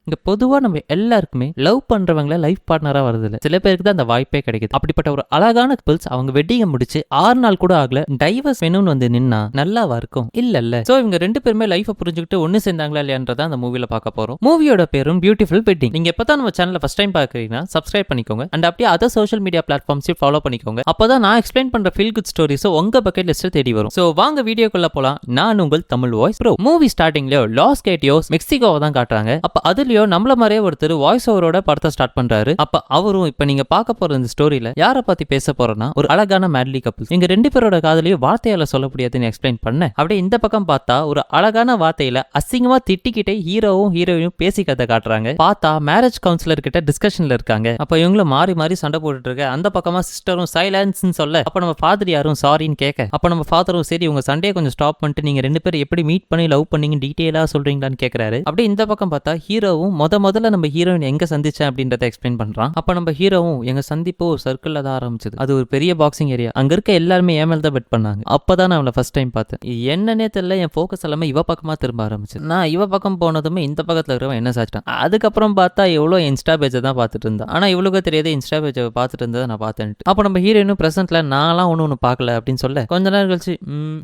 இங்க பொதுவா நம்ம எல்லாருக்குமே லவ் பண்றவங்கள லைஃப் பார்ட்னரா வருது இல்ல, சில பேருக்கு தான் அந்த வாய்ப்பே கிடைக்குது. அப்படிப்பட்ட ஒரு அழகான கப்பிள்ஸ் அவங்க வெட்டிங்க முடிச்சு 6 நாள் கூட ஆகல, டைவர்ஸ் வேணும்னு வந்து நின்னா நல்லாவா இருக்கும்? இல்ல. சோ இவங்க 2 பேருமே லைஃப புரிஞ்சுக்கிட்டு ஒண்ணு சேர்ந்தாங்களா இல்லையான்றத அந்த மூவில பார்க்க போறோம். மூவியோட பேரும் பியூட்டிஃபுல் வெட்டிங். நீங்க எப்பதான் நம்ம சேனலை ஃபர்ஸ்ட் டைம் பாக்குறீங்கன்னா சப்ஸ்கிரைப் பண்ணிக்கோங்க. அண்ட் அப்படியே அதர் சோஷியல் மீடியா பிளாட்ஃபார்ம்ஸையும் ஃபாலோ பண்ணிக்கோங்க. அப்பதான் நான் எக்ஸ்பிளைன் பண்ற ஃபீல் குட் ஸ்டோரிஸ் உங்க பக்கெட் லிஸ்ட்ல தேடி வரும். சோ வாங்க வீடியோக்குள்ள போலாம். நான் உங்கள் தமிழ் வாய்ஸ் ப்ரோ. மூவி ஸ்டார்டிங்ல லாஸ் கேட்டியோஸ் மெக்சிகோவை தான் காட்டுறாங்க. அப்ப அதுலயோ நம்மள மாதிரியே ஒருத்தர் வாய்ஸ் ஓவரோட படத்தை ஸ்டார்ட் பண்றாரு. அப்ப அவரும் இப்ப நீங்க பார்க்க போற இந்த ஸ்டோரியில யாரை பத்தி பேச போறோம்னா ஒரு அழகான மேட்லி கப்பிள்ஸ். இங்க 2 பேரோட காதலையும் வார்த்தையால சொல்ல முடியாதுன்னு எக்ஸ்பிளைன் பண்ண, அப்படியே இந்த பக்கம் பார்த்தா ஒரு அழகான வார்த்தையில அசிங்கமா திட்டிக்கிட்டே ஹீரோவும் ஹீரோயினும் பேசிக்கிறத காட்டுறாங்க. பார்த்தா மேரேஜ் கவுன்சிலர் கிட்ட டிஸ்கஷன்ல இருக்காங்க. அப்ப இவங்களும் மாறி மாறி சண்டை போட்டுட்டு இருக்க, அந்த பக்கமா சிஸ்டரும் சைலன்ஸ் சொல்ல, அப்ப நம்ம ஃபாதர் யாரும் சாரின்னு கேட்க, அப்ப நம்ம ஃபாதரும் சரி உங்க சண்டையை கொஞ்சம் ஸ்டாப் பண்ணிட்டு நீங்க 2 பேரும் எப்படி மீட் பண்ணி லவ் பண்ணீங்க டீடைலா சொல்றீங்களான்னு கேக்குறாரு. அப்படியே இந்த பக்கம் பார்த்தா ஹீரோவும் முதல்ல நம்ம ஹீரோயின் எங்க சந்திச்சேன் அப்படின்றத எக்ஸ்பிளைன் பண்றான். அப்ப நம்ம ஹீரோவும் எங்க சந்திப்போ சர்க்கிள்ல தான் ஆரம்பிச்சது, அது ஒரு பெரிய பாக்ஸிங் ஏரியா, அங்க இருக்க எல்லாருமே ஏமேல் தான் பெட் பண்ணாங்க. அப்பதான் நான் அவளை ஃபர்ஸ்ட் டைம் பார்த்தேன். என்னன்னே தெரியல, என் ஃபோக்கஸ் எல்லாமே இவ பக்கமா திரும்ப ஆரம்பிச்சு. நான் இவ பக்கம் போனதுமே இந்த பக்கத்துல இருக்கிறவன் என்ன சாச்சிட்டான். அதுக்கப்புறம் பார்த்தா எவ்வளோ இன்ஸ்டா பேஜை தான் பார்த்துட்டு இருந்தா. ஆனா இவளுக்கு தெரியாது இன்ஸ்டா பேஜை பார்த்துட்டு இருந்ததை நான் பார்த்தேன். அப்ப நம்ம ஹீரோயினும் பிரசன்ட்ல நான்லாம் ஒண்ணு பார்க்கல அப்படின்னு சொல்ல, கொஞ்ச நேரம் கழிச்சு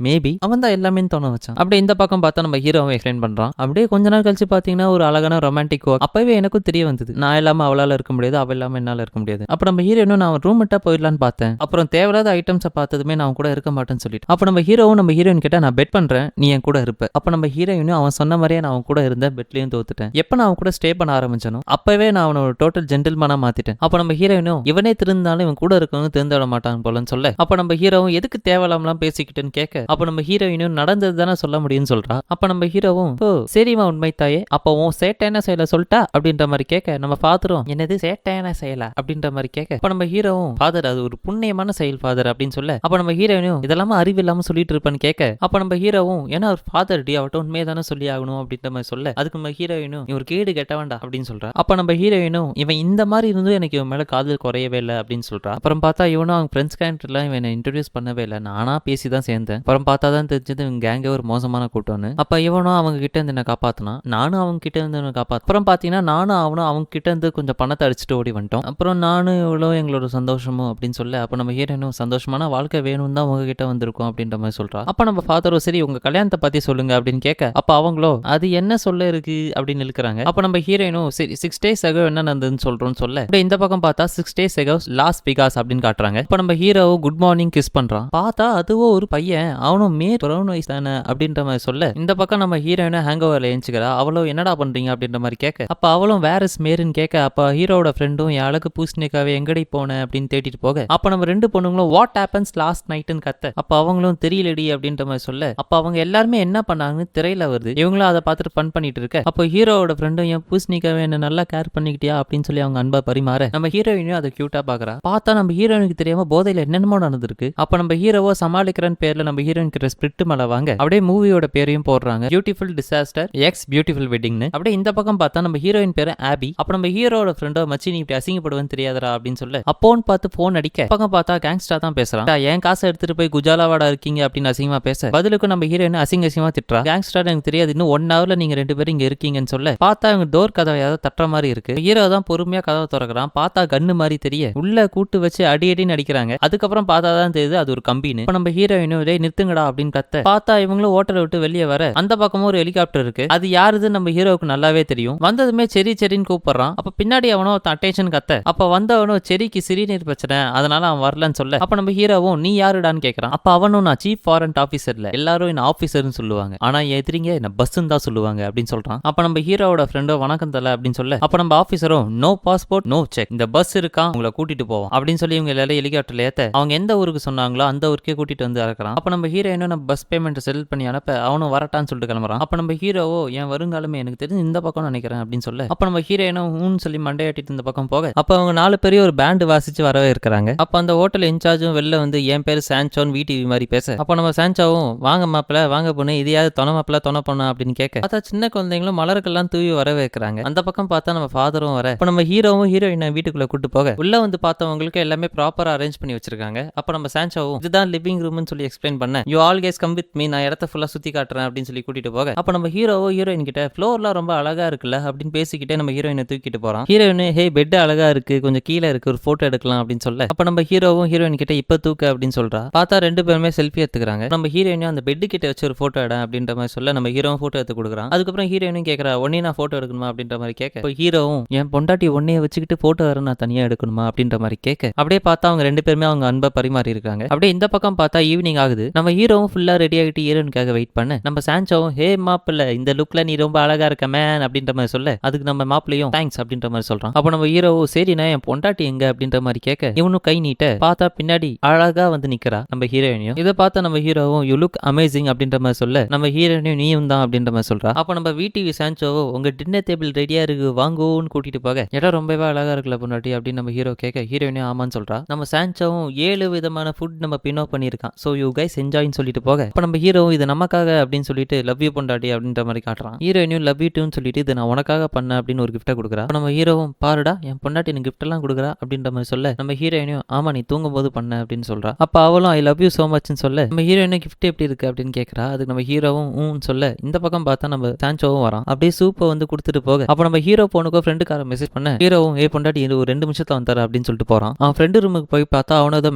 மேபி அவன் தான் எல்லாமே தோண வச்சான். அப்படியே இந்த பக்கம் பார்த்தா நம்ம ஹீரோவை எக்ஸ்பிளைன் பண்றான். அப்படியே கொஞ்ச நேரம் கழிச்சு பாத்தீங்கன்னா ஒரு அழகான ரொமான்டிக் ஒர்க். அப்பவே எனக்கும் தெரிய வந்தது, நான் இல்லாம அவளால இருக்க முடியாது, அவ இல்லாம என்னால இருக்க முடியாது. அப்ப நம்ம ஹீரோயினும் நான் ரூம் விட்டா போயிடலான்னு பார்த்தேன். அப்புறம் தேவையில்லாத ஐட்டம்ஸை பார்த்ததுமே நான் கூட இருக்க மாட்டேன்னு சொல்லிட்டு, அப்ப நம்ம ஹீரோவும் நம்ம ஹீரோயின் கிட்ட நான் பெட் பண்றேன் நீ என் கூட இருப்ப. அப்ப நம்ம ஹீரோயினும் அவன் சொன்ன மாதிரியே நான் அவன் கூட இருந்தேன், பெட்லயும் தோத்துட்டேன். எப்ப நான் அவன் கூட ஸ்டே பண்ண ஆரம்பிச்சனோ அப்பவே நான் அவனை ஒரு டோட்டல் ஜென்டில்மேனா மாத்திட்டேன். அப்ப நம்ம ஹீரோயினும் இவனே திருந்தாலும் இவன் கூட இருக்கவங்க திருந்த விட மாட்டான் போலன்னு சொல்ல, அப்ப நம்ம ஹீரோவும் எதுக்கு தேவையில்லாமலாம் பேசிக்கிட்டுன்னு கேட்க, அப்ப நம்ம ஹீரோயினும் நடந்தது தானே சொல்ல முடியும்னு சொல்றா. அப்ப நம்ம ஹீரோவும் சரிமா உண்மை தாயே, அப்போ உன் சேட்டையான செயலை சொல்லிட்டா அப்படின்ற மாதிரி கேட்க, நம்ம ஃபாதரும் என்னது சேட்டையான செயலா அப்படின்ற மாதிரி கேட்க, அப்ப நம்ம ஹீரோவும் ஃபாதர் அது ஒரு புண்ணியமான செயல் ஃபாதர் அப்படின்னு சொல்ல, அப்ப நம்ம ஹீரோயினும் இதெல்லாம் அறிவு இல்லாம சொல்லிட்டு இருப்பேன்னு கேட்க, அப்ப நம்ம ஹீரோவும் ஏன்னா ஒரு ஃபாதர் டி அவட்ட உண்மையை தானே சொல்லி ஆகணும் அப்படின்ற மாதிரி சொல்ல, அதுக்கு நம்ம ஹீரோயினும் இவர் கேடு கெட்ட வேண்டாம் அப்படின்னு சொல்றா. அப்ப நம்ம ஹீரோயினும் இவன் இந்த மாதிரி இருந்தும் எனக்கு இவன் மேல காதல் குறையவே இல்லை அப்படின்னு சொல்றா. அப்புறம் பார்த்தா இவனும் அவங்க ஃப்ரெண்ட்ஸ் கேரக்டர்லாம் இவன் இன்ட்ரோடியூஸ் பண்ணவே இல்லை, நானா பேசி தான் சேர்ந்தேன். அப்புறம் பார்த்தா தான் தெரிஞ்சது இவங்க கேங்கே ஒரு மோசமான கூட்டம்னு. அப்ப இவனும் அவங்க கிட்ட இருந்து என்ன காப்பாத்தினா, நானும் அவங்க கிட்ட இருந்து காப்பாத்து. அப்புறம் பாத்தீங்கன்னா நானும் அவனும் அவங்க கிட்ட இருந்து கொஞ்சம் பணத்தை அடிச்சுட்டு ஓடி வந்துட்டோம். அப்புறம் நானும் இவ்வளோ எங்களோட சந்தோஷமும் அப்படின்னு சொல்ல, அப்ப நம்ம ஹீரோயினும் சந்தோஷமான வாழ்க்கை வேணும் தான் உங்க கிட்ட வந்திருக்கோம் அப்படின்ற மாதிரி சொல்றா. அப்ப நம்ம ஃபாதரும் சரி உங்க கல்யாணத்தை பத்தி சொல்லுங்க அப்படின்னு கேட்க, அப்ப அவங்களோ அது என்ன சொல்ல இருக்கு அப்படின்னு இழுக்கிறாங்க. அப்ப நம்ம ஹீரோயினும் சரி 6 days ago என்ன நடந்ததுன்னு சொல்றோம்னு சொல்ல, அப்படியே இந்த பக்கம் பார்த்தா 6 days ago லாஸ் வெகாஸ் அப்படின்னு காட்டுறாங்க. இப்ப நம்ம ஹீரோ குட் மார்னிங் கிஸ் பண்றான். பார்த்தா அதுவோ ஒரு பையன், அவனும் பிரவுன் வயசு தானே அப்படின்ற மாதிரி சொல்ல, இந்த பக்கம் நம்ம ஹீரோயினை ஹேங் ஓவர்ல எழுச்சிக்கிறா. அவளோ என்னடா பண்றீங்க அப்படின்ற மாதிரி கேட்க, அப்ப அவளும் வேற மேருன்னு கேட்க, அப்ப ஹீரோட ஃப்ரெண்டும் என் அழகு பூசணிக்காவே எங்கடி போன அப்படின்னு தேடிட்டு போக, அப்ப நம்ம 2 பொண்ணுங்களும் வாட் ஹேப்பன்ஸ் லாஸ்ட் நைட்னு கத்த, அப்ப அவங்களும் தெரியலடி அப்படின்ற மாதிரி சொல்ல, அப்ப அவங்க எல்லாருமே என்ன பண்ணாங்கன்னு திரையில வருது. இவங்களும் அதை பார்த்துட்டு ஃபன் பண்ணிட்டு இருக்க, அப்போ ஹீரோட ஃப்ரெண்டும் என் பூசணிக்காவே என்ன நல்லா கேர் பண்ணிக்கிட்டியா அப்படின்னு சொல்லி அவங்க அன்பா பரிமாற, நம்ம ஹீரோயினும் அதை கியூட்டா பாக்குறா. பார்த்தா நம்ம ஹீரோயினுக்கு தெரியாம போதையில என்னென்னமோ நடந்திருக்கு. அப்ப நம்ம ஹீரோவோ சமாளிக்கிறன்னு பேர்ல நம்ம ஹீரோயின் கிட்ட ஸ்பிரிட் மலை வாங்க, அப்படியே மூவியோட பேரையும் போடுறாங்க, பியூட்டிஃபுல் டிசாஸ்டர் எக்ஸ் பியூட்டிஃபுல் வெட்டிங்னு. அப்படியே இந்த பக்கம் பார்த்தா நம்ம ஹீரோயின் பேரு ஆபி. அப்ப நம்ம ஹீரோட ஃப்ரெண்டோ மச்சி நீ இப்படி அசிங்கப்படுவேன்னு தெரியாதரா அப்படின்னு சொல்ல, அப்போன்னு பார்த்து போன் அடிக்க, பக்கம் பார்த்தா கேங்ஸ்டா தான் பேசுறான். என் காசை எடுத்துட்டு போய் குஜாலாவாடா இருக்கீங்க அப்படின்னு அசிங்கமா பேச, பதிலுக்கு நம்ம ஹீரோயின் அசிங்கமா திட்டுறா. கேங்ஸ்டா எனக்கு தெரியாது, இன்னும் 1 hourல நீங்க 2 பேரும் இங்க இருக்கீங்கன்னு சொல்ல, பார்த்தா அவங்க டோர் கதவை ஏதாவது தட்டுற மாதிரி இருக்கு. ஹீரோ தான் பொறுமையா கதவை திறக்கிறான். பார்த்தா கன்னு மாதிரி தெரிய உள்ள கூட்டு வச்சு அடின்னு அடிக்கிறாங்க. அதுக்கப்புறம் பார்த்தா தான் தெரியுது அது ஒரு கம்பின்னு. இப்ப நம்ம ஹீரோயினும் டேய் நிறுத்துங்கடா அப்படின்னு கத்த, பார்த்தா இவங்களும் ஹோட்டலை விட்டு வெளியே வர, அந்த பக்கமும் ஒரு ஹெலிகாப்டர் இருக்கு. அது யாருது நம்ம ஹீரோவுக்கு நல்லாவே தெரியும். வந்ததுமே செரின்னு கூப்பிடுறான். அப்ப பின்னாடி அவனோ அட்டென்ஷன் கத்த, அப்ப வந்தவனோ செரிக்கு சிறுநீர் பிரச்சனை அதனால அவன் வரலன்னு சொல்ல, அப்ப நம்ம ஹீரோவும் நீ யாருடான்னு கேட்கறான். அப்ப அவனும் நான் சீஃப் வாரண்ட் ஆபீசர்ல, எல்லாரும் என்ன ஆபீசர்னு சொல்லுவாங்க, ஆனா எதிரிங்க என்ன பஸ்ன்னு தான் சொல்லுவாங்க அப்படின்னு சொல்றான். அப்ப நம்ம ஹீரோவோட ஃப்ரெண்டோ வணக்கம் தல அப்படின்னு சொல்ல, அப்ப நம்ம ஆபீசரும் நோ பாஸ்போர்ட் நோ செக், இந்த பஸ் இருக்கா உங்களை கூட்டிட்டு போவோம் அப்படின்னு சொல்லி இவங்க எல்லாரும் ஹெலிகாப்டர்ல ஏத்த, அவங்க எந்த ஊருக்கு சொன்னாங்களோ அந்த ஊருக்கே கூட்டிட்டு வந்து இறக்குறான். அப்ப நம்ம ஹீரோயினும் நம்ம பஸ் பேமெண்ட் செட்டில் பண்ணி அனுப்ப அவனும் வரட்டான்னு சொல்லிட்டு கிளம்புறான். அப்ப நம்ம ஹீரோவோ என் வருங்காலமே எனக்கு தெரிஞ்சு இந்த பக்கம் நினைக்கிறேன் அப்படின்னு சொல்ல, அப்ப நம்ம ஹீரோயினும் சொல்லி மண்டையாட்டிட்டு இந்த பக்கம் போக, அப்ப அவங்க 4 பேரையும் ஒரு பேண்ட் வாசிச்சு வரவே இருக்கிறாங்க. அப்ப அந்த ஹோட்டல் இன்சார்ஜும் வெளில வந்து என் பேரு சான்சோன் வீடிவி மாதிரி பேச, அப்ப நம்ம சான்சாவும் வாங்க மாப்பிள்ள வாங்க பொண்ணு இதையாவது தொண மாப்பிள்ள தொண பொண்ணு அப்படின்னு கேட்க, பார்த்தா சின்ன குழந்தைங்களும் மலருக்கெல்லாம் தூவி வரவே இருக்கிறாங்க. அந்த பக்கம் பார்த்தா நம்ம ஃபாதரும் வர, அப்ப நம்ம ஹீரோவும் ஹீரோயினை வீட்டுக்குள்ள கூட்டு போக, உள்ள வந்து பார்த்தவங்களுக்கு எல்லாமே ப்ராப்பரா அரேஞ்ச் பண்ணி வச்சிருக்காங்க. அப்ப நம்ம சான்சாவும் இதுதான் லிவிங் ரூம்னு சொல்லி எக்ஸ்பிளைன் பண்ண, you all guys come with me, நான் இடத்த ஃபுல்லா சுத்தி காட்டுறேன் அப்படின்னு சொல்லி கூட்டிட்டு போக, அப்ப நம்ம ஹீரோவோ ஹீரோயின் கிட்ட ஃப்ளோர்லாம் ரொம்ப அழகா இருக்குல்ல வரல அப்படின்னு பேசிக்கிட்டே நம்ம ஹீரோயினை தூக்கிட்டு போறான். ஹீரோயின் ஹே பெட் அழகா இருக்கு, கொஞ்சம் கீழே இருக்கு, ஒரு போட்டோ எடுக்கலாம் அப்படின்னு சொல்ல, அப்ப நம்ம ஹீரோவும் ஹீரோயின் கிட்ட இப்ப தூக்க அப்படின்னு சொல்றா. பார்த்தா ரெண்டு பேருமே செல்ஃபி எடுத்துக்கிறாங்க. நம்ம ஹீரோயினும் அந்த பெட் கிட்ட வச்சு ஒரு போட்டோ எட அப்படின்ற மாதிரி சொல்ல, நம்ம ஹீரோவும் போட்டோ எடுத்து கொடுக்குறான். அதுக்கப்புறம் ஹீரோயினும் கேட்கறா ஒன்னே நான் போட்டோ எடுக்கணுமா அப்படின்ற மாதிரி கேட்க, ஹீரோவும் என் பொண்டாட்டி ஒன்னைய வச்சுக்கிட்டு போட்டோ வர நான் தனியா எடுக்கணுமா அப்படின்ற மாதிரி கேட்க, அப்படியே பார்த்தா அவங்க ரெண்டு பேருமே அவங்க அன்பை பரிமாறி இருக்காங்க. அப்படியே இந்த பக்கம் பார்த்தா ஈவினிங் ஆகுது. நம்ம ஹீரோவும் ஃபுல்லா ரெடி ஆகிட்டு ஹீரோயினுக்காக வெயிட் பண்ண, நம்ம சான்சோவும் ஹே மாப்பிள்ள இந்த லுக்ல நீ ரொம்ப அழகா இருக்க மேன் அப்படின்ற மாதிரி சொல்ல, அதுக்கு நம்ம மாப்பிள்ளையும் தேங்க்ஸ் அப்படின்ற மாதிரி சொல்றான். அப்ப நம்ம ஹீரோவும் சரி நான் என் பொண்டாட்டி எங்க அப்படின்ற மாதிரி கேட்க, இவனும் கை நீட்ட பார்த்தா பின்னாடி அழகா வந்து நிக்கிறா நம்ம ஹீரோயினியும். இதை பார்த்தா நம்ம ஹீரோவும் யூ லுக் அமேசிங் அப்படின்ற மாதிரி சொல்ல, நம்ம ஹீரோயினியும் நீயும் தான் அப்படின்ற மாதிரி சொல்றா. அப்ப நம்ம வீட்டு சான்சோவோ உங்க டின்னர் டேபிள் ரெடியா இருக்கு வாங்கோன்னு கூட்டிட்டு போக, இடம் ரொம்பவே அழகா இருக்குல்ல பொண்டாட்டி அப்படின்னு நம்ம ஹீரோ கேட்க, ஹீரோயினியும் ஆமான்னு சொல்றா. நம்ம சான்சோவும் 7 விதமான ஃபுட் நம்ம பின்னோ பண்ணிருக்கான், சோ யூ கைஸ் என்ஜாய்னு சொல்லிட்டு போக, அப்ப நம்ம ஹீரோவும் இது நமக்காக அப்படின்னு சொல்லிட்டு லவ் யூ பொண்டாட்டி அப்படின்ற மாதிரி காட்டுறான். ஹீரோயினியும் லவ் யூ டூன்னு சொல்லிட்டு இது நான் உனக்காக பண்ண அப்படின்னு ஒரு கிஃப்ட்டை கொடுக்குறா. நம்ம ஹீரோவும் பாருடா என் பொண்டாட்டி எனக்கு கிஃப்ட் எல்லாம் கொடுக்குறா அப்படின்ற மாதிரி சொல்ல, நம்ம ஹீரோயினியும் ஆமா நீ தூங்கும் போது பண்ண அப்படின்னு சொல்றா. அப்ப அவளும் ஐ லவ் யூ சோ மச்னு சொல்ல, நம்ம ஹீரோயினும் கிஃப்ட் எப்படி இருக்கு அப்படின்னு கேட்கறா. அதுக்கு நம்ம ஹீரோவும் சொல்ல, இந்த பக்கம் பார்த்தா நம்ம சான்சோவும் வரான். அப்படியே சூப்பை வந்து கொடுத்துட்டு போக, அப்ப நம்ம ஹீரோ போனுக்கோ ஃப்ரெண்டுக்கார மெசேஜ் பண்ண, ஹீரோவும் ஏ பொண்டாட்டி ஒரு 2 நிமிஷத்துல வந்தாரு அப்படின்னு சொல்லிட்டு போறான். அவன் ஃப்ரெண்டு ரூமுக்கு போய் பார்த்தா அவனும் ஏதோ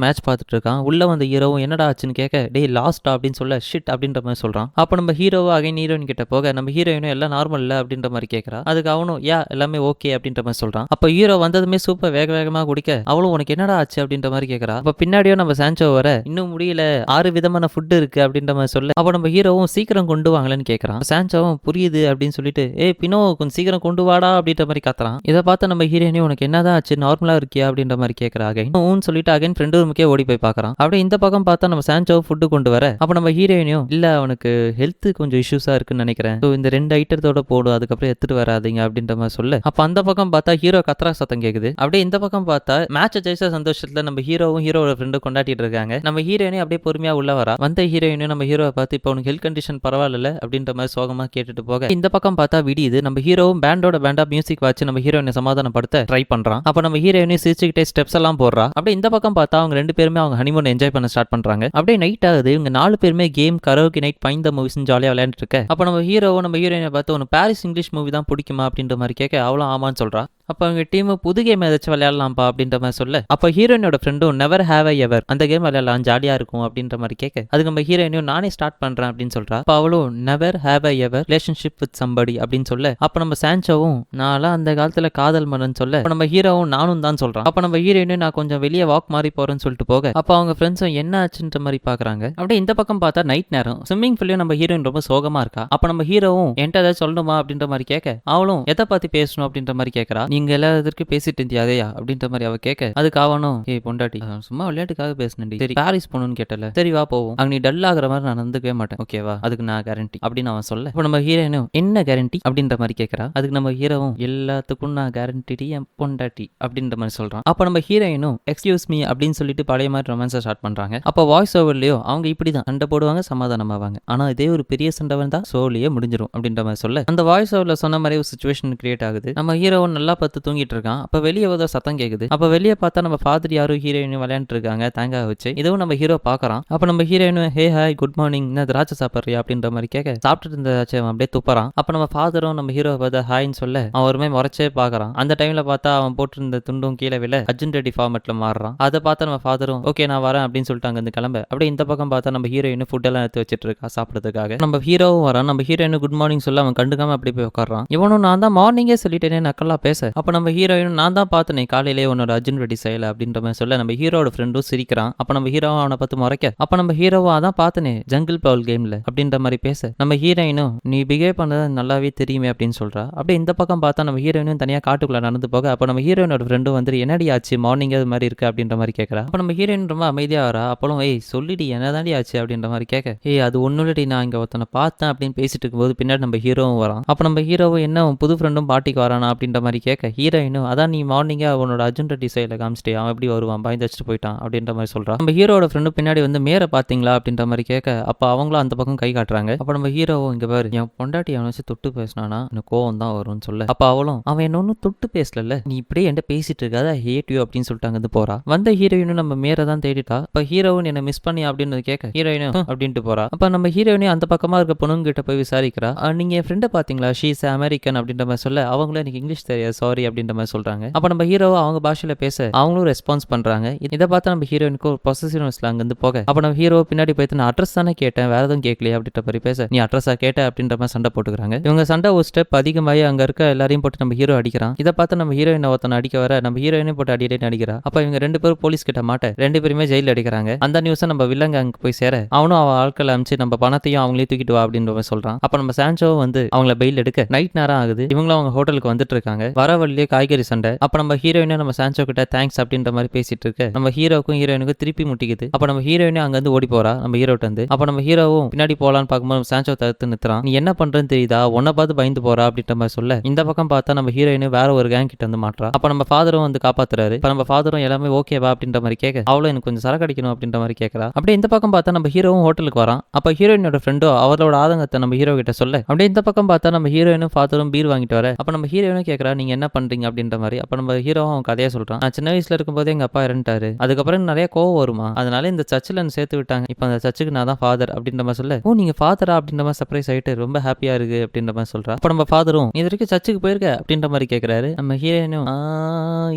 மேட்ச் பார்த்துட்டு இருக்கான். உள்ள வந்த ஹீரோவும் என்னடா ஆச்சுன்னு கேட்க, டே லாஸ்டா அப்படின்னு சொல்ல ஷிட் அப்படின்ற மாதிரி சொல்றான். அப்ப நம்ம ஹீரோவோ அகைன் ஹீரோயின் கிட்ட போக, நம்ம ஹீரோயினும் எல்லாம் நார்மல் இல்ல அப்படின்ற மாதிரி கேட்கறா. அதுக்கு அவனும் யா எல்லாமே ஓகே அப்படின்ற மாதிரி சொல்றான். அப்ப ஹீரோ வந்ததுமே சூப்பர் வேக வேகமா குடிக்க, அவளும் உனக்கு என்னடா ஆச்சு அப்படின்ற மாதிரி கேட்கறா. அப்ப பின்னாடியோ நம்ம சான்சோ வர, இன்னும் முடியல 6 விதமான ஃபுட் இருக்கு அப்படின்ற மாதிரி சொல்ல, அப்ப நம்ம ஹீரோவும் சீக்கிரம் கொண்டு வாங்கலன்னு கேட்கறான். சான்சோவும் புரியுது அப்படின்னு சொல்லிட்டு ஏ பினோ கொஞ்சம் சீக்கிரம் கொண்டு வாடா அப்படின்ற மாதிரி கத்துறான். இதை பார்த்து நம்ம ஹீரோயினும் உனக்கு என்னதான் ஆச்சு நார்மலா இருக்கியா அப்படின்ற மாதிரி கேட்கறா. அகைன் சொல்லிட்டு அகைன் ஃப்ரெண்டு ரூமுக்கே ஓடி போய் பார்க்கறான். அப்படியே இந்த பக்கம் பார்த்தா நம்ம சான்சோ ஃபுட்டு கொண்டு வர, அப்ப நம்ம ஹீரோயினும் இல்ல அவனுக்கு ஹெல்த் கொஞ்சம் இஷ்யூஸா இருக்குன்னு நினைக்கிறேன், இந்த 2 ஐட்டத்தோட போடும் அதுக்கப்புறம் எடுத்துட்டு வராதீங்க அப்படின்ற மாதிரி சொல்ல, அப்ப அந்த பக்கம் பார்த்தா ஹீரோ கத்ரா சத்தம் கேக்குது. அப்படியே இந்த பக்கம் பார்த்தா மேட்ச் ஜெயிச்ச சந்தோஷத்துல நம்ம ஹீரோவும் ஹீரோட ஃப்ரெண்டும் கொண்டாடிட்டு இருக்காங்க. நம்ம ஹீரோயினே அப்படியே பொறுமையா உள்ள வரா. வந்த ஹீரோயினும் நம்ம ஹீரோவை பார்த்து இப்போ உனக்கு ஹெல்த் கண்டிஷன் பரவாயில்ல அப்படின்ற மாதிரி சோகமா கேட்டுட்டு போக, இந்த பக்கம் பார்த்தா விடியுது. நம்ம ஹீரோவும் பேண்டா மியூசிக் வச்சு நம்ம ஹீரோயினை சமாதானப்படுத்த ட்ரை பண்றான். அப்ப நம்ம ஹீரோயினை சிரிச்சுக்கிட்டே ஸ்டெப்ஸ் எல்லாம் போடுறா. அப்படியே இந்த பக்கம் பார்த்தா அவங்க 2 பேருமே அவங்க ஹனிமூன் என்ஜாய் பண்ண ஸ்டார்ட் பண்றாங்க. அப்படியே நைட் ஆகுது. இவங்க 4 பேருமே game karaoke night find the movies ஜாலியா விளையாண்டு இருக்க, அப்ப நம்ம ஹீரோவும் நம்ம ஹீரோயினை பார்த்து உனக்கு பாரிஸ் இங்கிலீஷ் மூவி தான் பிடிக்குமா அப்படின்ற மாதிரி கேட்க, அவளும் ஆமான்னு சொல்றா. அப்ப அவங்க டீம் புது கேம் ஏதாச்சும் விளையாடலாம்ப்பா அப்படின்ற மாதிரி சொல்ல, அப்ப ஹீரோயினோட ஃப்ரெண்டும் நெவர் ஹேவ் ஐ எவர் அந்த கேம் விளையாடலாம் ஜாலியா இருக்கும் அப்படின்ற மாதிரி கேட்க, அதுக்கு நம்ம ஹீரோயினும் நானே ஸ்டார்ட் பண்றேன் அப்படின்னு சொல்றா. அப்ப அவளும் never have I ever relationship with somebody அப்படின்னு சொல்ல, அப்ப நம்ம சான்சோவும் நான்லாம் அந்த காலத்துல காதல் மன்னன் சொல்ல, அப்ப நம்ம ஹீரோவும் நானும் தான் சொல்றான். அப்ப நம்ம ஹீரோயினும் நான் கொஞ்சம் வெளியே வாக் மாதிரி போறேன்னு சொல்லிட்டு போக, அப்ப அவங்க ஃப்ரெண்ட்ஸும் என்ன ஆச்சுன்ற மாதிரி பாக்குறாங்க. அப்படியே இந்த பக்கம் பார்த்தா நைட் நேரம் ஸ்விம்மிங் பூல்லையும் நம்ம ஹீரோயின் ரொம்ப சோகமா இருக்கா. அப்ப நம்ம ஹீரோவும் என்கிட்ட ஏதாவது சொல்லணுமா அப்படின்ற மாதிரி கேட்க, அவளும் எதை பத்தி பேசணும் அப்படின்ற மாதிரி கேட்கறா. நீங்க எல்லாத்துக்கும் பேசிட்டு இருந்தியா அதையா அப்படின்ற மாதிரி அவ கேட்க, அதுக்கு அவனும் ஏ பொண்டாட்டி சும்மா விளையாட்டுக்காக பேசினேன், சரி பாரிஸ் போகணும்னு கேட்டல, சரி வா போவோம், அங்க நீ டல் ஆகுற மாதிரி நான் நடந்துக்கவே மாட்டேன் ஓகேவா, அதுக்கு நான் கேரண்டி அப்படின்னு அவன் சொல்ல, இப்போ நம்ம ஹீரோயினும் என்ன கேரண்டி அப்படின்ற மாதிரி கேட்கறா. அதுக்கு நம்ம ஹீரோவும் எல்லாத்துக்கும் நான் கேரண்டி என் பொண்டாட்டி அப்படின்ற மாதிரி சொல்றான். அப்ப நம்ம ஹீரோயினும் எக்ஸ்கியூஸ் மீ அப்படின்னு சொல்லிட்டு பழைய மாதிரி ரொமான்ஸை ஸ்டார்ட் பண்றாங்க. அப்ப வாய்ஸ் ஓவர்லயோ அவங்க இப்படிதான் சண்டை போடுவாங்க சமாதானமாவாங்க, ஆனா இதே ஒரு பெரிய சண்டை வந்தா சோலியே முடிஞ்சிடும் அப்படின்ற மாதிரி சொல்ல, அந்த வாய்ஸ் ஓவர்ல சொன்ன மாதிரி ஒரு சிச்சுவேஷன் கிரியேட் ஆகுது. நம்ம ஹீரோவும் நல்லா பார்த்து தூங்கிட்டு இருக்கான். அப்ப வெளியே ஏதோ சத்தம் கேக்குது. அப்ப வெளியே பார்த்தா நம்ம ஃபாதர் யாரும் ஹீரோயினும் விளையாண்டு இருக்காங்க தேங்காய் வச்சு. இதுவும் நம்ம ஹீரோ பாக்குறான். அப்ப நம்ம ஹீரோயினும் ஹே ஹாய் குட் மார்னிங் என்ன திராட்சை சாப்பிட்றியா அப்படின்ற மாதிரி கேட்க, சாப்பிட்டுட்டு இருந்த அப்படியே துப்பறான். அப்ப நம்ம ஃபாதரும் நம்ம ஹீரோ பார்த்து ஹாய்ன்னு சொல்ல, அவன் ஒருமே முறைச்சே பாக்குறான். அந்த டைம்ல பார்த்தா அவன் போட்டிருந்த துண்டும் கீழே விழ அர்ஜுன் ரெட்டி ஃபார்மெட்ல மாறுறான். அதை பார்த்தா நம்ம ஃபாதரும் ஓகே நான் வரேன் அப்படின்னு சொல்லிட்டு அங்க இருந்து கிளம்ப, அப்படியே இந்த பக்கம் பார்த்தா நம்ம ஹீரோயின் ஃபுட் எல்லாம் எடுத்து வச்சிட்டு இருக்கா சாப்பிடறதுக்காக. நம்ம ஹீரோவும் வரான். நம்ம ஹீரோயின் குட் மார்னிங் சொல்ல அவன் கண்டுக்காம அப்படி போய் உட்காரான். இவனும் நான் தான் மார்னிங்கே சொல்லிட்டேனே நக்கலா பேச, அப்ப நம்ம ஹீரோயினும் நான் தான் பார்த்தனே காலையிலேயே உன்னோட அர்ஜுன் ரெட்டி செய்யல அப்படின்ற மாதிரி சொல்ல, நம்ம ஹீரோட ஃப்ரெண்டும் சிரிக்கிறான். அப்ப நம்ம ஹீரோவும் அவனை பார்த்து முறைக்க, அப்ப நம்ம ஹீரோவும் அதான் பார்த்தனே ஜங்கிள் பவுல் கேம்ல அப்படின்ற மாதிரி பேச, நம்ம ஹீரோயினும் நீ பிஹேவ் பண்ணது நல்லாவே தெரியுமே அப்படின்னு சொல்றா. அப்படியே இந்த பக்கம் பார்த்தா நம்ம ஹீரோயினும் தனியா காட்டுக்குள்ள நடந்து போக, அப்ப நம்ம ஹீரோயினோட ஃப்ரெண்டும் வந்து என்னடி ஆச்சு மார்னிங் அது மாதிரி இருக்கு அப்படின்ற மாதிரி கேட்கறா. அப்ப நம்ம ஹீரோயின் ரொம்ப அமைதியா வரா. அப்பளும் ஏய் சொல்லிடி என்னதாண்டி ஆச்சு அப்படின்ற மாதிரி கேட்க, ஏய் அது ஒன்னுலடி நான் இங்க ஒருத்தனை பார்த்தேன் அப்படின்னு பேசிட்டு இருக்கும்போது பின்னாடி நம்ம ஹீரோவும் வரான். அப்ப நம்ம ஹீரோவும் என்ன புது ஃப்ரெண்டும் பாட்டிக்கு வரானா அப்படின்ற மாதிரி கேட்க, கேட்க ஹீரோயினும் அதான் நீ மார்னிங்கே அவனோட அர்ஜுன் ரெட்டி சைடில் காமிச்சிட்டே அவன் எப்படி வருவான் பயந்து வச்சுட்டு போயிட்டான் அப்படின்ற மாதிரி சொல்றான். நம்ம ஹீரோட ஃப்ரெண்டு பின்னாடி வந்து மேரை பாத்தீங்களா அப்படின்ற மாதிரி கேட்க அப்ப அவங்களும் அந்த பக்கம் கை காட்டுறாங்க. அப்ப நம்ம ஹீரோவும் இங்க பாரு என் பொண்டாட்டி அவனை வச்சு தொட்டு பேசினானா எனக்கு கோவம் தான் வரும்னு சொல்ல அப்ப அவளும் அவன் என்ன ஒன்னும் தொட்டு பேசல நீ இப்படியே என்கிட்ட பேசிட்டு இருக்காத ஹேட் யூ அப்படின்னு சொல்லிட்டு அங்கிருந்து போறா. வந்த ஹீரோயினும் நம்ம மேரை தான் தேடிட்டா. அப்ப ஹீரோயின் என்ன மிஸ் பண்ணி அப்படின்னு கேட்க ஹீரோயினும் அப்படின்ட்டு போறா. அப்ப நம்ம ஹீரோயினே அந்த பக்கமா இருக்க பொண்ணுங்க கிட்ட போய் விசாரிக்கிறா. நீங்க என் ஃப்ரெண்டை பாத்தீங்களா ஷீஸ் அமெரிக்கன் அப்படின்ற மாதிரி சொல்ல அவங்களும் எனக்கு இங்கிலீஷ் தெரியாது சாரி அப்படின்ற மாதிரி சொல்றாங்க. அப்ப நம்ம ஹீரோவை அவங்க பாஷையில பேச அவங்களும் ரெஸ்பான்ஸ் பண்றாங்க. இதை பார்த்து நம்ம ஹீரோயினுக்கு ஒரு பொசசிவ்னஸ்ல அங்கிருந்து போக அப்ப நம்ம ஹீரோ பின்னாடி போயிட்டு நான் அட்ரஸ் தானே கேட்டேன் வேற எதுவும் கேட்கலையே அப்படின்ற மாதிரி பேச நீ அட்ரஸா கேட்ட அப்படின்ற மாதிரி சண்டை போட்டுக்கிறாங்க. இவங்க சண்டை ஒரு ஸ்டெப் அதிகமாகி அங்க இருக்க எல்லாரையும் போட்டு நம்ம ஹீரோ அடிக்கிறான். இதை பார்த்து நம்ம ஹீரோயின் ஒருத்தனை அடிக்க வர நம்ம ஹீரோயினையும் போட்டு அடிக்கடி அடிக்கிறா. அப்ப இவங்க ரெண்டு பேரும் போலீஸ் கிட்ட மாட்ட ரெண்டு பேருமே ஜெயில அடிக்கிறாங்க. அந்த நியூஸை நம்ம வில்லங்க அங்க போய் சேர அவனும் அவன் ஆட்களை அமிச்சு நம்ம பணத்தையும் அவங்களே தூக்கிட்டு வா அப்படின்ற மாதிரி சொல்றான். அப்ப நம்ம சான்சோவும் வந்து அவங்கள பெயில் எடுக்க நைட் நேரம் ஆகுது. இவங்களும் அவங்க ஹோட்டலுக்கு வந்துட்டு இருக்காங்க. வர வழியே காய்கறி சண்டை. அப்ப நம்ம ஹீரோயினை நம்ம சான்சோ கிட்ட தேங்க்ஸ் அப்படின்ற மாதிரி பேசிட்டு இருக்க நம்ம ஹீரோக்கும் ஹீரோயினுக்கும் திருப்பி முட்டிக்குது. அப்ப நம்ம ஹீரோயினே அங்க வந்து ஓடி போறா நம்ம ஹீரோட்ட வந்து. அப்ப நம்ம ஹீரோவும் பின்னாடி போலான்னு பார்க்கும்போது சான்சோ தடுத்து நிறுத்துறான். நீ என்ன பண்றன்னு தெரியுதா உன்னை பார்த்து பயந்து போறா அப்படின்ற மாதிரி சொல்ல இந்த பக்கம் பார்த்தா நம்ம ஹீரோயின் வேற ஒரு கேங் கிட்ட வந்து மாட்டா. அப்ப நம்ம ஃபாதரும் வந்து காப்பாத்துறாரு. இப்ப நம்ம ஃபாதரும் எல்லாமே ஓகேவா அப்படின்ற மாதிரி கேட்க அவளும் எனக்கு கொஞ்சம் சரக்கு அடிக்கணும் அப்படின்ற மாதிரி கேட்கறா. அப்படியே இந்த பக்கம் பார்த்தா நம்ம ஹீரோவும் ஹோட்டலுக்கு வரான். அப்ப ஹீரோயினோட ஃப்ரெண்டோ அவளோட ஆதங்கத்தை நம்ம ஹீரோ கிட்ட சொல்ல அப்படியே இந்த பக்கம் பார்த்தா நம்ம ஹீரோயினும் ஃபாதரும் பீர் வாங்கிட்டு வர அப்ப நம்ம ஹீரோயினும் கேட்கறா நீங்க என்ன பண்றீங்க அப்படின்ற மாதிரி. அப்ப நம்ம ஹீரோவும் அவன் கதையா சொல்றான். நான் சின்ன வயசுல இருக்கும்போது எங்க அப்பா இறந்துட்டாரு. அதுக்கப்புறம் நிறைய கோவம் வருமா அதனால இந்த சர்ச்சில் சேர்த்து விட்டாங்க. இப்ப அந்த சர்ச்சுக்கு நான் தான் ஃபாதர் அப்படின்ற மாதிரி சொல்ல ஓ நீங்க ஃபாதரா அப்படின்ற மாதிரி சர்ப்ரைஸ் ஆயிட்டு ரொம்ப ஹாப்பியா இருக்கு அப்படின்ற மாதிரி சொல்றா. அப்ப நம்ம ஃபாதரும் இது வரைக்கும் சர்ச்சுக்கு போயிருக்க அப்படின்ற மாதிரி கேட்கறாரு. நம்ம ஹீரோயினும்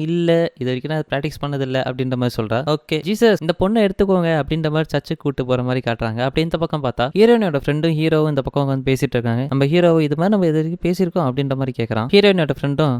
இல்ல இது வரைக்கும் நான் பிராக்டிஸ் பண்ணது இல்ல அப்படின்ற மாதிரி சொல்றா. ஓகே ஜீசஸ் இந்த பொண்ணை எடுத்துக்கோங்க அப்படின்ற மாதிரி சர்ச்சுக்கு கூட்டு போற மாதிரி காட்டுறாங்க. அப்படி இந்த பக்கம் பார்த்தா ஹீரோயினோட ஃப்ரெண்டும் ஹீரோவும் இந்த பக்கம் வந்து பேசிட்டு இருக்காங்க. நம்ம ஹீரோ இது மாதிரி நம்ம இது வரைக்கும் பேசியிருக்கோம் அப்படின்ற மாதிரி கேட்கறான். ஹீரோயினோட ஃப்ரெண்டும்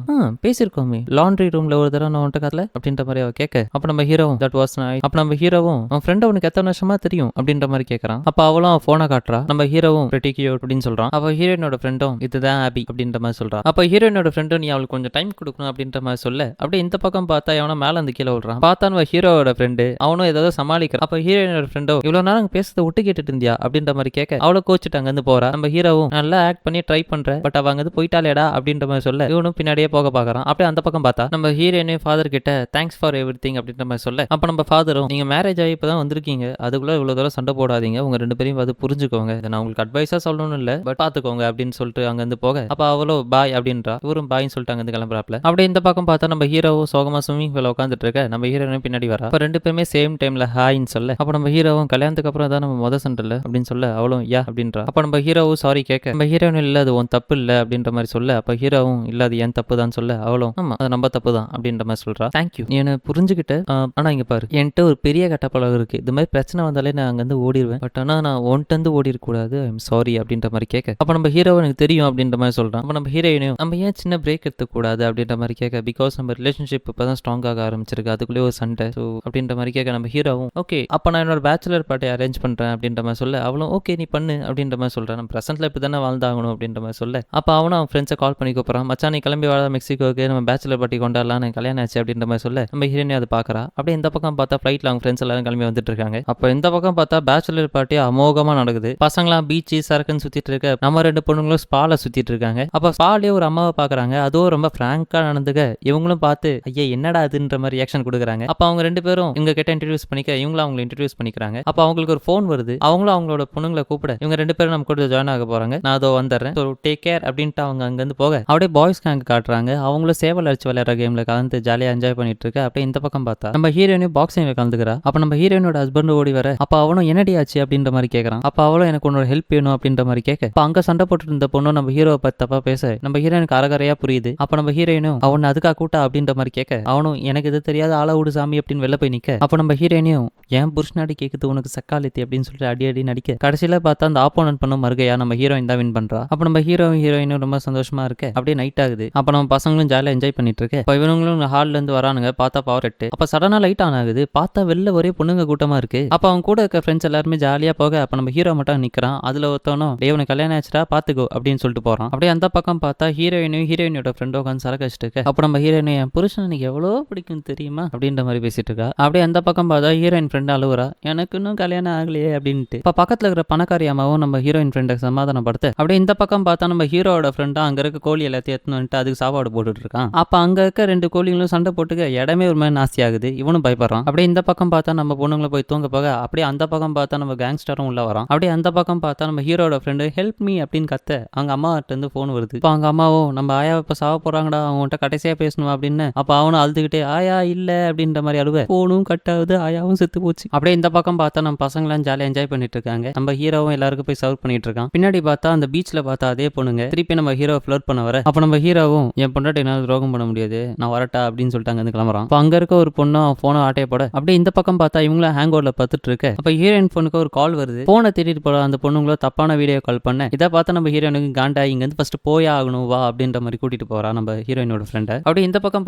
பேசியிருக்கோமே லாண்ட்ரி ரூம்ல ஒரு தடவை நான் வந்துட்டு காதல அப்படின்ற மாதிரி அவ கேட்க அப்ப நம்ம ஹீரோவும் தட் வாஸ் நைஸ். அப்ப நம்ம ஹீரோவும் அவன் ஃப்ரெண்ட் அவனுக்கு எத்தனை வருஷமா தெரியும் அப்படின்ற மாதிரி கேட்கறான். அப்ப அவளும் போனை காட்டுறா. நம்ம ஹீரோவும் பிரிட்டி கியூட் அப்படின்னு சொல்றான். அப்ப ஹீரோயினோட ஃப்ரெண்டும் இதுதான் ஆபி அப்படின்ற மாதிரி சொல்றா. அப்ப ஹீரோயினோட ஃப்ரெண்டும் நீ அவளுக்கு கொஞ்சம் டைம் கொடுக்கணும் அப்படின்ற மாதிரி சொல்ல அப்படியே இந்த பக்கம் பார்த்தா அவன மேல வந்து கீழே விடுறான். பார்த்தா நம்ம ஹீரோவோட ஃப்ரெண்டு அவனும் ஏதாவது சமாளிக்கிறான். அப்ப ஹீரோயினோட ஃப்ரெண்டோ இவ்வளவு நேரம் பேசுறத விட்டு கேட்டுட்டு இருந்தியா அப்படின்ற மாதிரி கேட்க அவளை கோச்சிட்டு அங்க இருந்து போறா. நம்ம ஹீரோவும் நல்லா ஆக்ட் பண்ணி ட்ரை பண்ற பட் அவ அங்க போயிட்டாலேடா அப்படின்ற மாதிரி சொல்ல இவனும் பின்னாடியே போக பாக்குறான். அப்படியே அந்த பக்கம் பார்த்தா நம்ம ஹீரோயினே ஃபாதர் கிட்ட தேங்க்ஸ் ஃபார் எவ்ரிதிங் அப்படின்ற மாதிரி சொல்ல அப்ப நம்ம ஃபாதரும் நீங்க மேரேஜ் ஆகி இப்பதான் வந்திருக்கீங்க அதுக்குள்ள இவ்வளவு தூரம் சண்டை போடாதீங்க உங்க ரெண்டு பேரையும் பார்த்து புரிஞ்சுக்கோங்க இதை நான் உங்களுக்கு அட்வைஸா சொல்லணும் இல்ல பட் பாத்துக்கோங்க அப்படின்னு சொல்லிட்டு அங்க இருந்து போக அப்ப அவ்வளோ பாய் அப்படின்றா. இவரும் பாய்ன்னு சொல்லிட்டு அங்க இருந்து கிளம்புறாப்ல. அப்படியே இந்த பக்கம் பார்த்தா நம்ம ஹீரோவும் சோகமா ஸ்விமிங் பூல்ல உட்காந்துட்டு இருக்க நம்ம ஹீரோயினும் பின்னாடி வரா. அப்ப ரெண்டு பேருமே சேம் டைம்ல ஹாய்ன்னு சொல்ல அப்ப நம்ம ஹீரோவும் கல்யாணத்துக்கு அப்புறம் தான் நம்ம முத சண்டை இல்ல அப்படின்னு சொல்ல அவளும் யா அப்படின்றா. அப்ப நம்ம ஹீரோவும் சாரி கேட்க நம்ம ஹீரோயின் இல்ல அது உன் தப்பு இல்ல அப்படின்ற மாதிரி சொல்ல அப்ப ஹீரோவும் இல்ல அது என் தப்பு தான் சொல்ல அவளும் ஆமா அது நம்ம தப்பு தான் அப்படின்ற மாதிரி சொல்றா. தேங்க்யூ நீ என்ன புரிஞ்சுக்கிட்ட. ஆனா இங்க பாரு என்கிட்ட ஒரு பெரிய கட்டப்பழகம் இருக்கு இது மாதிரி பிரச்சனை வந்தாலே நான் அங்க இருந்து ஓடிடுவேன் பட் ஆனா நான் ஒன்ட்டு வந்து ஓடி இருக்க கூடாது ஐம் சாரி அப்படின்ற மாதிரி கேட்க அப்ப நம்ம ஹீரோ எனக்கு தெரியும் அப்படின்ற மாதிரி சொல்றான். அப்ப நம்ம ஹீரோயினையும் நம்ம ஏன் சின்ன பிரேக் எடுத்துக்க கூடாது அப்படின்ற மாதிரி கேட்க பிகாஸ் நம்ம ரிலேஷன்ஷிப் இப்பதான் ஸ்ட்ராங் ஆக ஆரம்பிச்சிருக்கு அதுக்குள்ளே ஒரு சண்டை ஸோ அப்படின்ற மாதிரி கேட்க நம்ம ஹீரோவும் ஓகே அப்ப நான் என்னோட பேச்சுலர் பார்ட்டி அரேஞ்ச் பண்றேன் அப்படின்ற மாதிரி சொல்ல அவளும் ஓகே நீ பண்ணு அப்படின்ற மாதிரி சொல்றேன். நம்ம பிரசன்ட்ல இப்படி தானே வாழ்ந்தாகணும் அப்படின்ற மாதிரி சொல்ல அப்ப அவனும் அவன் ஃப்ரெண்ட்ஸை கால் பண்ணி கூப்பிடறான். மச்சான் நீ கிளம்பி வாழ மெக்சிகோக்கு நம்ம பேச்சுலர் பார்ட்டி கொண்டாடலாம் எனக்கு கல்யாணம் ஆச்சு அப்படின்ற மாதிரி சொல்ல நம்ம ஹீரோயினை அதை பாக்குறா. அப்படியே இந்த பக்கம் பார்த்தா ஃபிளைட்ல அவங்க ஃப்ரெண்ட்ஸ் எல்லாரும் கிளம்பி வந்துட்டு இருக்காங்க. அப்ப இந்த பக்கம் பார்த்தா பேச்சுலர் பார்ட்டி அமோகமா நடக்குது. பசங்களாம் பீச் சரக்குன்னு சுத்திட்டு இருக்க நம்ம ரெண்டு பொண்ணுங்களும் ஸ்பால சுத்திட்டு இருக்காங்க. அப்ப ஸ்பாலே ஒரு அம்மாவை பாக்குறாங்க அதுவும் ரொம்ப பிராங்கா நடந்துக்க இவங்களும் பார்த்து ஐயா என்னடா அதுன்ற மாதிரி ரியாக்ஷன் கொடுக்குறாங்க. அப்ப அவங்க ரெண்டு பேரும் இவங்க கிட்ட இன்ட்ரடியூஸ் பண்ணிக்க இவங்களும் அவங்களை இன்ட்ரடியூஸ் பண்ணிக்கிறாங்க. அப்ப அவங்களுக்கு ஒரு ஃபோன் வருது அவங்களும் அவங்களோட பொண்ணுங்களை கூப்பிட இவங்க ரெண்டு பேரும் நம்ம கூட ஜாயின் ஆக போறாங்க நான் அதோ வந்துடுறேன் டேக் கேர் அப்படின்ட்டு அவங்க அங்க இருந்து போக அப்படியே பாய்ஸ் கேங்க் காட்டுறாங்க. அவங்களும் சேவல் அடிச்சு விளையாடுற கேம்ல கலந்து ஜாலியா என்ஜாய் பண்ணிட்டு இருக்க. அப்படியே இந்த பக்கம் பார்த்தா நம்ம ஹீரோயினும் பாக்ஸிங்ல கலந்துக்கிறா. அப்ப நம்ம ஹீரோயினோட ஹஸ்பண்ட் ஓடி வர அப்ப அவனும் என்னடி ஆச்சு அப்படின்ற மாதிரி கேட்கறான். அப்ப அவளும் எனக்கு உன்னோட ஹெல்ப் வேணும் அப்படின்ற மாதிரி கேட்க அப்ப அங்க சண்டை போட்டு இருந்த பொண்ணும் நம்ம ஹீரோவை பத்தி தப்பா பேச நம்ம ஹீரோயினுக்கு அரகரையா புரியுது. அப்ப நம்ம ஹீரோயினும் அவன் அதுக்கா கூட்டா அப்படின்ற மாதிரி கேட்க அவனும் எனக்கு இது தெரியாத ஆள விடு சாமி அப்படின்னு வெளில போய் நிக்க அப்ப நம்ம ஹீரோயினையும் ஏன் புருஷனாடி கேக்குது உனக்கு சக்காலித்தி அப்படின்னு சொல்லிட்டு அடி அடி நடிக்க கடைசியில பார்த்தா அந்த ஆப்போனன்ட் பண்ணும் மறுகையா நம்ம ஹீரோயின் தான் வின் பண்றா. அப்ப நம்ம ஹீரோயினும் ரொம்ப சந்தோஷமா இருக்க அப்படியே நைட் ஆகுது. அப்ப நம்ம பசங்களும் ஜாலியா என்ஜாய் பண்ணிட்டு இருக்கு. இப்ப இவங்களும் ஹால்ல இருந்து வரானுங்க பார்த்தா பவர் எட்டு. அப்ப சடனா லைட் ஆன் ஆகுது பார்த்தா வெளில ஒரே பொண்ணுங்க கூட்டமா இருக்கு. அப்ப அவங்க கூட இருக்க ஃப்ரெண்ட்ஸ் எல்லாருமே ஜாலியா போக அப்ப நம்ம ஹீரோ மட்டும் நிக்கிறான். அதுல ஒருத்தவனும் டேவனுக்கு கல்யாணம் ஆச்சுடா பாத்துக்கோ அப்படின்னு சொல்லிட்டு போறான். அப்படியே அந்த பக்கம் பார்த்தா ஹீரோயினோட ஃப்ரெண்டோ உட்காந்து சரக்கு வச்சுட்டு இருக்கு. அப்ப நம்ம ஹீரோயின் என் புருஷன் எனக்கு எவ்வளவு பிடிக்கும் தெரியுமா அப்படின்ற மாதிரி பேசிட்டு இருக்கா. அப்படியே அந்த பக்கம் பார்த்தா ஹீரோயின் ஃப்ரெண்ட் அழுவுறா எனக்கு இன்னும் கல்யாணம் ஆகலையே அப்படின்ட்டு. இப்ப பக்கத்துல இருக்கிற பணக்காரி அம்மாவும் நம்ம ஹீரோயின் ஃப்ரெண்டை சமாதானப்படுத்த அப்படியே இந்த பக்கம் பார்த்தா நம்ம ஹீரோட ஃப்ரெண்டா அங்க இருக்க கோழி எல்லாத்தையும் எடுத்துன்னு வந்துட்டு அதுக்கு சாப்பாடு போட்டுட்டு இருக்கான். அப்ப அங்க இருக்க 2 கோழிங்களும் சண்டை போட்டுக்க இடமே ஒரு மாதிரி நாஸ்தி ஆகுது. இவனும் பயப்படுறான். அப்படியே இந்த பக்கம் பார்த்தா நம்ம பொண்ணுங்களை போய் தூங்க போக அப்படியே அந்த பக்கம் பார்த்தா நம்ம கேங்ஸ்டரும் உள்ள வரான். அப்படியே அந்த பக்கம் பார்த்தா நம்ம ஹீரோட ஃப்ரெண்டு ஹெல்ப் மீ அப்படின்னு கத்த அவங்க அம்மா கிட்ட இருந்து போன் வருது. இப்போ அவங்க அம்மாவும் நம்ம ஆயா இப்ப சாவ போறாங்கடா, அவங்ககிட்ட கடைசியா பேசணும் அப்படின்னு. அப்ப அவனும் அழுதுகிட்டே ஆயா இல்ல அப்படின்ற மாதிரி அழுவ போனும் கட் ஆகுது, ஆயாவும் செத்து போச்சு. அப்படியே இந்த பக்கம் பார்த்தா நம்ம பசங்களாம் ஜாலியா என்ஜாய் பண்ணிட்டு இருக்காங்க. நம்ம ஹீரோவும் எல்லாருக்கும் போய் சர்வ் பண்ணிட்டு இருக்கான். பின்னாடி பார்த்தா அந்த பீச்ல பார்த்தா அதே பொண்ணுங்க திருப்பி நம்ம ஹீரோ ஃப்ளர்ட் பண்ண வர அப்ப நம்ம ஹீரோவும் என் பொண்டாட்டி என்னால துரோகம் பண்ண முடியாது, நான் வரட்டா அப்படின்னு சொல்லிட்டு அங்க இருந்து கிளம்புறான். அப்ப அங்க இருக்க ஒரு பொண்ணும் போனை ஆட்டைய போட அப்படியே இந்த பக்கம் பார்த்தா இவங்களும் ஹேங் ஓவர்ல பார்த்துட்டு இருக்க அப்ப ஹீரோயின் பொண்ணுக்கு ஒரு கால் வருது. போனை தேடிட்டு போற அந்த பொண்ணுங்களோ தப்பான வீடியோ கால் பண்ண இதை பார்த்தா நம்ம ஹீரோயினுக்கு காண்டா இங்க இருந்து ஃபர்ஸ்ட் போயா ஆகணும் வா அப்படின்ற மாதிரி கூட்டிட்டு போறா நம்ம ஹீரோயினோட ஃப்ரெண்டை. அப்படி இந்த பக்கம்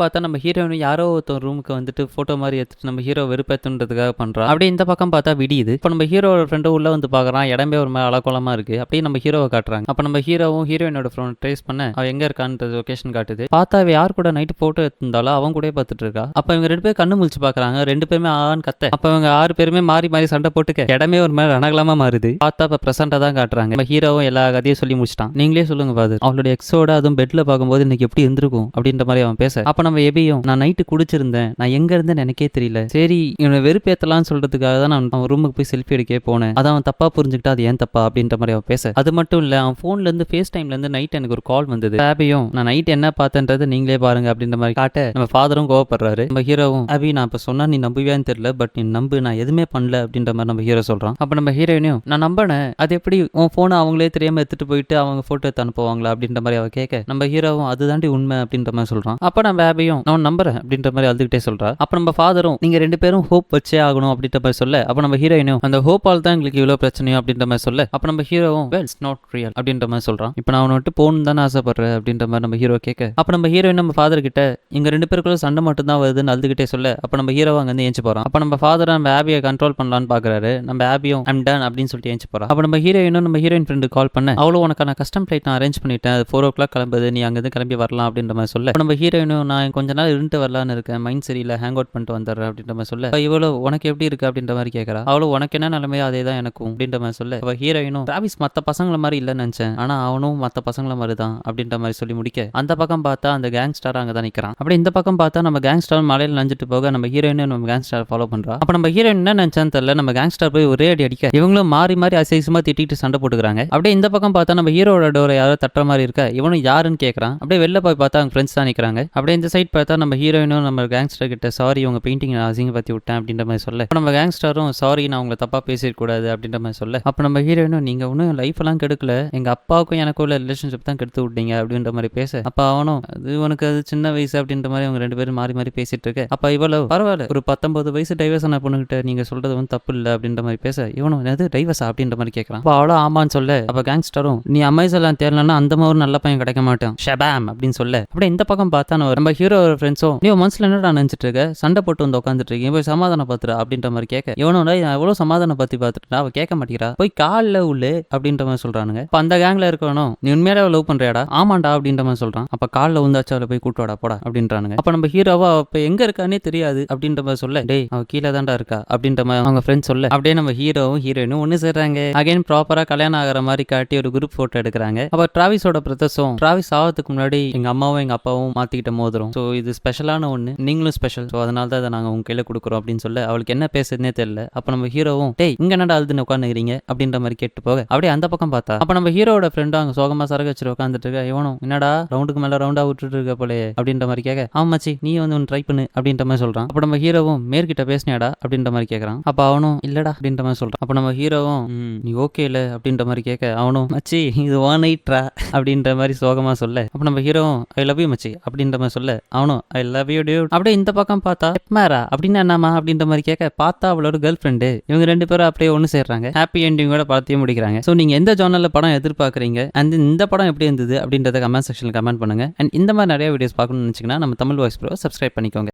பார்த்தா நம்ம ஹீரோயின் யாரோ ஒருத்தர் ரூமுக்கு வந்துட்டு போட்டோ மாதிரி எடுத்துட்டு நம்ம ஹீரோ வெறுப்பேத்துன்றதுக்காக பண்றா. அப்படியே இந்த பக்கம் பார்த்தா விடியுது. இப்போ நம்ம ஹீரோட ஃப்ரெண்டு உள்ள வந்து பாக்குறான். இடமே ஒரு மாதிரி அலக்கோலமா இருக்கு. அப்படியே நம்ம ஹீரோவை காட்டுறாங்க. அப்ப நம்ம ஹீரோவும் ஹீரோயினோட ஃப்ரெண்ட் ட்ரேஸ் பண்ண அவ எங்க இருக்கான்னு லொகேஷன் காட்டுது. பார்த்தா அவ யார் கூட நைட் போட்டோ எடுத்திருந்தாலும் அவங்க கூட பார்த்துட்டு இருக்கா. அப்ப இவங்க 2 பேரும் கண்ணு முழிச்சு பாக்குறாங்க. 2 பேருமே ஆன்னு கத்த. அப்ப இவங்க 6 பேருமே மாறி மாறி சண்டை போட்டுக்க இடமே ஒரு மாதிரி ரணகலமா மாறுது. பார்த்தா இப்ப பிரசண்டா தான் காட்டுறாங்க. நம்ம ஹீரோவும் எல்லா கதையும் சொல்லி முடிச்சிட்டான். நீங்களே சொல்லுங்க பாது அவளுடைய எக்ஸோட அதுவும் பெட்ல பார்க்கும்போது இன்னைக்கு எப்படி இருந்திருக்கும் அப்படின்ற மாதிரி அவன் பேச அப்ப நம்ம எபியும் நான் நைட்டு குடிச்சிருந்தேன், நான் எங்க இருந்தேன்னு எனக்கே தெரியல, சரி இவனை வெறுப்பேத்தலாம்னு சொல்றதுக்காக தான் நான் அவன் ரூமுக்கு போய் செல்ஃபி எடுக்கவே போனேன், அதை அவன் தப்பா புரிஞ்சுக்கிட்டா அது ஏன் தப்பா அப்படின்ற மாதிரி அவன் பேச அது மட்டும் இல்ல அவன் போன்ல இருந்து ஃபேஸ் டைம்ல இருந்து நைட் எனக்கு ஒரு கால் வந்தது, ஆபியும் நான் நைட் என்ன பார்த்தேன்றது நீங்களே பாருங்க அப்படின்ற மாதிரி காட்ட நம்ம ஃபாதரும் கோவப்படுறாரு. நம்ம ஹீரோவும் அபி நான் இப்ப சொன்னா நீ நம்புவியான்னு தெரியல, பட் நீ நம்பு, நான் எதுவுமே பண்ணல அப்படின்ற மாதிரி நம்ம ஹீரோ சொல்றான். அப்ப நம்ம ஹீரோயினையும் நான் நம்பினேன், அது எப்படி உன் போனை அவங்களே தெரியாம எடுத்துட்டு போயிட்டு அவங்க போட்டோ எடுத்து அனுப்புவாங்களா அப்படின்ற மாதிரி அவ கேட்க நம்ம ஹீரோவும் அதுதாண்டி உண்மை அப்படின்ற மாதிரி சொல்றான். அப்ப நம்ம ஆபியும் நான் நம்புறேன் அப்படின்ற மாதிரி அழுதுகிட்டே சொல்றா. அப்ப நம்ம ஃபாதரும் நீங்க 2 பேரும் ஹோப் வச்சே ஆகணும் அப்படின்ற மாதிரி சொல்ல அப்ப நம்ம ஹீரோயினும் அந்த ஹோப்பால் தான் எங்களுக்கு இவ்வளவு பிரச்சனையும் அப்படின்ற மாதிரி சொல்ல அப்ப நம்ம ஹீரோவும் வெல் இட்ஸ் நாட் ரியல் அப்படின்ற மாதிரி சொல்றான். இப்ப நான் அவனை விட்டு போகணும்னு தானே ஆசைப்படுறேன் அப்படின்ற மாதிரி நம்ம ஹீரோ கேட்க அப்ப நம்ம ஹீரோயின் நம்ம ஃபாதர் கிட்ட இங்க 2 பேருக்குள்ள சண்டை மட்டும் தான் வருதுன்னு அழுதுகிட்டே சொல்ல அப்ப நம்ம ஹீரோ அங்க இருந்து ஏஞ்சி போறான். அப்ப நம்ம ஃபாதர் நம்ம ஆபியை கண்ட்ரோல் பண்ணலான்னு பாக்குறாரு. நம்ம ஆபியும் ஐம் டன் அப்படின்னு சொல்லிட்டு ஏஞ்சி போறான். அப்ப நம்ம ஹீரோயினும் நம்ம ஹீரோயின் ஃப்ரெண்டு கால் பண்ண அவ்வளவு உனக்கான கஸ்டம் ஃபிளைட் நான் அரேஞ்ச் பண்ணிட்டேன், 4 o'clock கிளம்புது, நீ அங்கிருந்து கிளம்பி வரலாம் அப்படின்ற மாதிரி சொல்ல நம்ம ஹீரோயினும் நான் கொஞ்ச நாள் இருந்துட்டு வரலான்னு இருக்கேன், மைண்ட் சரியில்லை, ஹேங் அவுட் பண்ணிட்டு வந்துடுறேன் அப்படின்ற மாதிரி சொல்ல இவ்வளவு உனக்கு எப்படி இருக்கு அப்படின்ற மாதிரி கேட்கறா. அவ்வளவு உனக்கு என்ன நிலைமையோ அதே தான் எனக்கும் அப்படின்ற மாதிரி சொல்ல அவ ஹீரோயினும் டிராவிஸ் மத்த பசங்கள மாதிரி இல்லைன்னு நினைச்சேன், ஆனா அவனும் மத்த பசங்கள மாதிரி தான் அப்படின்ற மாதிரி சொல்லி முடிக்க அந்த பக்கம் பார்த்தா அந்த கேங்ஸ்டர் அங்கதான் நிக்கிறான். அப்படி இந்த பக்கம் பார்த்தா நம்ம கேங்ஸ்டர் மலையில நஞ்சிட்டு போக நம்ம ஹீரோயினும் நம்ம கேங்ஸ்டர் ஃபாலோ பண்றா. அப்ப நம்ம ஹீரோயின் என்ன நினைச்சான்னு தெரியல, நம்ம கேங்ஸ்டர் போய் ஒரே அடி அடிக்க இவங்களும் மாறி மாறி அசைசமா திட்டிட்டு சண்டை போட்டுக்கிறாங்க. அப்படியே இந்த பக்கம் பார்த்தா நம்ம ஹீரோட டோரை யாரோ தட்டுற மாதிரி இருக்க இவனும் யாருன்னு கேட்கறான். அப்படியே வெளில போய் பார்த்தா அவங்க ஃப்ரெண்ட்ஸ் தான் நிக்கிறாங்க. அப்படியே இந்த சைட் பார்த்தா நம்ம ஹீரோயினும் நம்ம கேங்ஸ்டர் கிட்ட சாரி உங்க பெயிண்டிங் நான் அசிங்க பத்தி விட்டேன் அப்படின்ற மாதிரி சொல்ல நம்ம கேங்ஸ்டரும் சாரி நான் உங்களை தப்பா பேசிடக்கூடாது அப்படின்ற மாதிரி சொல்ல அப்ப நம்ம ஹீரோயினும் நீங்க ஒன்றும் லைஃப் எல்லாம் கெடுக்கல, எங்க அப்பாவுக்கும் எனக்கும் உள்ள ரிலேஷன்ஷிப் தான் கெடுத்து விட்டீங்க அப்படின்ற மாதிரி பேச அப்ப அவனும் அது உனக்கு அது சின்ன வயசு அப்படின்ற மாதிரி அவங்க 2 பேரும் மாறி மாறி பேசிட்டு இருக்கு. அப்ப இவ்வளவு பரவாயில்ல ஒரு 19 வயசு டைவர்ஸ் ஆன பொண்ணுகிட்ட நீங்க சொல்றது வந்து தப்பு இல்லை அப்படின்ற மாதிரி பேச இவனும் அது டைவர்ஸா அப்படின்ற மாதிரி கேட்கறான். அப்ப அவ்வளோ ஆமான்னு சொல்ல அப்ப கேங்ஸ்டரும் நீ அமேசான் தேரலன்னா அந்த மாதிரி நல்ல பையன் கிடைக்க மாட்டான் ஷபாம் அப்படின்னு சொல்ல அப்படியே இந்த பக்கம் பார்த்தா நம்ம ஹீரோ ஃப்ரெண்ட்ஸும் நீ மனசுல என்னடா நினைச்சிட்டு இருக்க, சண்டை போட்டு வந்து உட்காந்துட்டு இருக்கீங்க, போய் சமாதானம் பார்த்துறா அப்படின்ற மாதிரி கேட்க இவனோட எவ்வளவு சமாதானம் பத்தி பார்த்துட்டு அவ கேட்க மாட்டேங்கிறா, போய் காலில் உள்ளே அப்படின்ற மாதிரி சொல்றானுங்க. அப்ப அந்த கேங்ல இருக்கணும் நீ உண்மையிலே லவ் பண்றியாடா, ஆமாண்டா அப்படின்ற மாதிரி சொல்றான். அப்ப காலில் உந்தாச்சு அவளை போய் கூட்டுவாடா போடா அப்படின்றானுங்க. அப்ப நம்ம ஹீரோவா அப்ப எங்க இருக்கானே தெரியாது அப்படின்ற மாதிரி சொல்ல டேய் அவ கீழே தான்டா இருக்கா அப்படின்ற மாதிரி அவங்க ஃப்ரெண்ட்ஸ் சொல்ல அப்படியே நம்ம ஹீரோவும் ஹீரோயினும் ஒன்னு சேர்றாங்க. அகைன் ப்ராப்பரா கல்யாணம் ஆகிற மாதிரி காட்டி ஒரு குரூப் போட்டோ எடுக்கிறாங்க. அப்ப டிராவிஸோட பிரதர்ஸும் டிராவிஸ் ஆகிறதுக்கு முன்னாடி எங்க அம்மாவும் எங்க அப்பாவும் மாத்திக்கிட்ட மோதிரம், ஸோ இது ஸ்பெஷலான ஒண்ணு, நீங்களும் ஸ்பெஷல், ஸோ அதனால தான் இதை நாங்க உங்க கையில கொடுக்குறோம் அப்படின்னு சொல்ல அவளுக்கு என்ன பேசுறதுனே தெரியல. அப்ப நம்ம ஹீரோவும் டேய் இங்க என்னடா அழுதுன்னு உட்காந்துக்கிறீங்க அப்படின்ற மாதிரி கேட்டு போக அப்படியே அந்த பக்கம் பார்த்தா அப்ப நம்ம ஹீரோட ஃப்ரெண்டும் அங்க சோகமா சரக்கு வச்சுட்டு உட்காந்துட்டு இருக்க இவனும் என்னடா ரவுண்டுக்கு மேல ரவுண்டா விட்டுட்டு இருக்க போலே அப்படின்ற மாதிரி கேட்க ஆமாச்சி நீ வந்து ஒன்று ட்ரை பண்ணு அப்படின்ற மாதிரி சொல்றான். அப்ப நம்ம ஹீரோவும் மேற்கிட்ட பேசினியாடா அப்படின்ற மாதிரி கேட்கறான். அப்ப அவனும் இல்லடா அப்படின்ற மாதிரி சொல்றான். அப்ப நம்ம ஹீரோவும் நீ ஓகே இல்ல அப்படின்ற மாதிரி கேட்க அவனும் மச்சி இது ஒன் நைட்ரா அப்படின்ற மாதிரி சோகமா சொல்ல அப்ப நம்ம ஹீரோவும் ஐ லவ் யூ மச்சி அப்படின்ற மாதிரி சொல்ல அவனும் ஐ லவ் யூ டியூட். அப்படியே இந்த பக்கம் பார்த்தா மேரா அப்படின்னு என்னமா அப்படின்ற மாதிரி கேட்க பார்த்தா அவளோட கேர்ள் ஃப்ரெண்டு இவங்க 2 பேரும் அப்படியே ஒன்று சேர்றாங்க. ஹாப்பி எண்டிங்கோட படத்தையும் முடிக்கிறாங்க. ஸோ நீங்க எந்த ஜானர்ல படம் எதிர்பார்க்குறீங்க அண்ட் இந்த படம் எப்படி இருந்தது அப்படின்றத கமெண்ட் செக்ஷன்ல கமெண்ட் பண்ணுங்க. அண்ட் இந்த மாதிரி நிறைய வீடியோஸ் பார்க்கணும்னு நினைச்சீங்கன்னா நம்ம தமிழ் வாய்ஸ் ப்ரோ சப்ஸ்கிரைப் பண்ணிக்கோங்க.